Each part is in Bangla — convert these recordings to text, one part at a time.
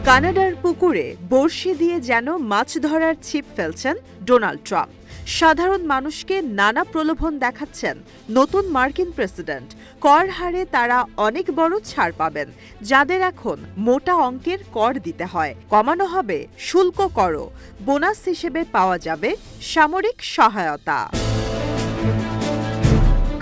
কানাডার পুকুরে বড়শি দিয়ে যেন মাছ ধরার ছিপ ফেলছেন ডোনাল্ড ট্রাম্প। সাধারণ মানুষকে নানা প্রলোভন দেখাচ্ছেন নতুন মার্কিন প্রেসিডেন্ট। কর হারে তারা অনেক বড় ছাড় পাবেন, যাদের এখন মোটা অঙ্কের কর দিতে হয়। কমানো হবে শুল্ক করও, বোনাস হিসেবে পাওয়া যাবে সামরিক সহায়তা।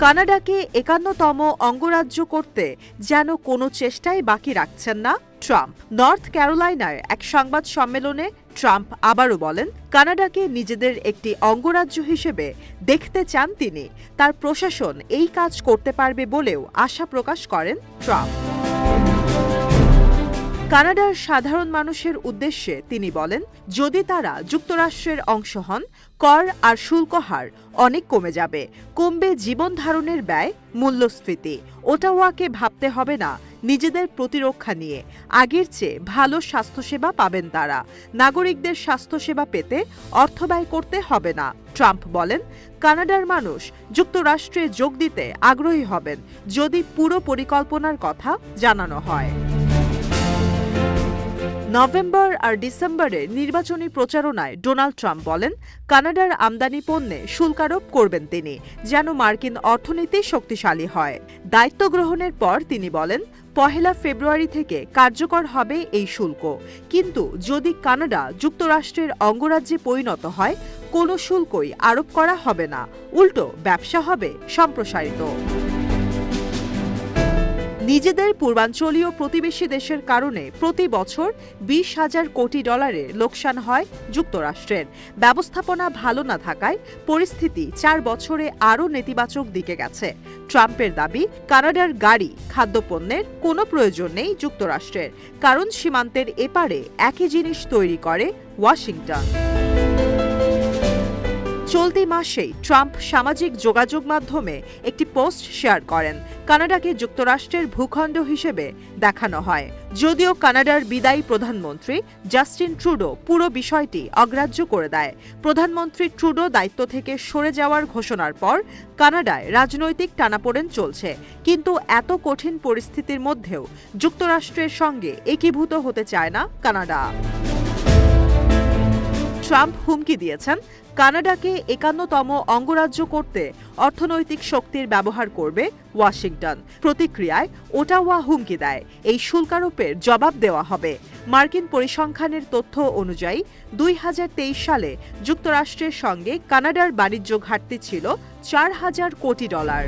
কানাডাকে ৫১তম অঙ্গরাজ্য করতে যেন কোনো চেষ্টাই বাকি রাখছেন না ট্রাম্প। নর্থ ক্যারোলাইনার এক সংবাদ সম্মেলনে ট্রাম্প আবারও বলেন, কানাডাকে নিজেদের একটি অঙ্গরাজ্য হিসেবে দেখতে চান তিনি। তার প্রশাসন এই কাজ করতে পারবে বলেও আশা প্রকাশ করেন ট্রাম্প। কানাডার সাধারণ মানুষের উদ্দেশ্যে তিনি বলেন, যদি তারা যুক্তরাষ্ট্রের অংশ হন, কর আর শুল্ক হার অনেক কমে যাবে। কমবে জীবন ধারণের ব্যয়, মূল্যস্ফীতি। ওটাওয়াকে ভাবতে হবে না নিজেদের প্রতিরক্ষা নিয়ে। আগের চেয়ে ভালো স্বাস্থ্যসেবা পাবেন তারা। নাগরিকদের স্বাস্থ্যসেবা পেতে অর্থব্যয় করতে হবে না। ট্রাম্প বলেন, কানাডার মানুষ যুক্তরাষ্ট্রে যোগ দিতে আগ্রহী হবেন যদি পুরো পরিকল্পনার কথা জানানো হয়। নভেম্বর আর ডিসেম্বরে নির্বাচনী প্রচারণায় ডোনাল্ড ট্রাম্প বলেন, কানাডার আমদানি পণ্যে শুল্কারোপ করবেন তিনি, যেন মার্কিন অর্থনীতি শক্তিশালী হয়। দায়িত্ব গ্রহণের পর তিনি বলেন, ১ ফেব্রুয়ারি থেকে কার্যকর হবে এই শুল্ক। কিন্তু যদি কানাডা যুক্তরাষ্ট্রের অঙ্গরাজ্যে পরিণত হয়, কোনো শুল্কই আরোপ করা হবে না, উল্টো ব্যবসা হবে সম্প্রসারিত। নিজেদের পূর্বাঞ্চলীয় প্রতিবেশী দেশের কারণে প্রতি বছর ২০,০০০ কোটি ডলারের লোকসান হয় যুক্তরাষ্ট্রের। ব্যবস্থাপনা ভালো না থাকায় পরিস্থিতি ৪ বছরে আরও নেতিবাচক দিকে গেছে। ট্রাম্পের দাবি, কানাডার গাড়ি, খাদ্যপণ্যের কোনো প্রয়োজন নেই যুক্তরাষ্ট্রের, কারণ সীমান্তের এপারে একই জিনিস তৈরি করে ওয়াশিংটন। চলতি মাসেই ট্রাম্প সামাজিক যোগাযোগ মাধ্যমে একটি পোস্ট শেয়ার করেন। কানাডাকে যুক্তরাষ্ট্রের ভূখণ্ড হিসেবে দেখানো হয়। যদিও কানাডার বিদায়ী প্রধানমন্ত্রী জাস্টিন ট্রুডো পুরো বিষয়টি অগ্রাহ্য করে দেয়। প্রধানমন্ত্রী ট্রুডো দায়িত্ব থেকে সরে যাওয়ার ঘোষণার পর কানাডায় রাজনৈতিক টানাপোড়েন চলছে। কিন্তু এত কঠিন পরিস্থিতির মধ্যেও যুক্তরাষ্ট্রের সঙ্গে একীভূত হতে চায় না কানাডা। ট্রাম্প হুমকি দিয়েছেন, কানাডাকে ৫১তম অঙ্গরাজ্য করতে অর্থনৈতিক শক্তির ব্যবহার করবে ওয়াশিংটন। প্রতিক্রিয়ায় ওটাওয়া হুমকি দেয়, এই শুল্কারোপের জবাব দেওয়া হবে। মার্কিন পরিসংখ্যানের তথ্য অনুযায়ী ২০২৩ সালে যুক্তরাষ্ট্রের সঙ্গে কানাডার বাণিজ্য ঘাটতি ছিল ৪,০০০ কোটি ডলার।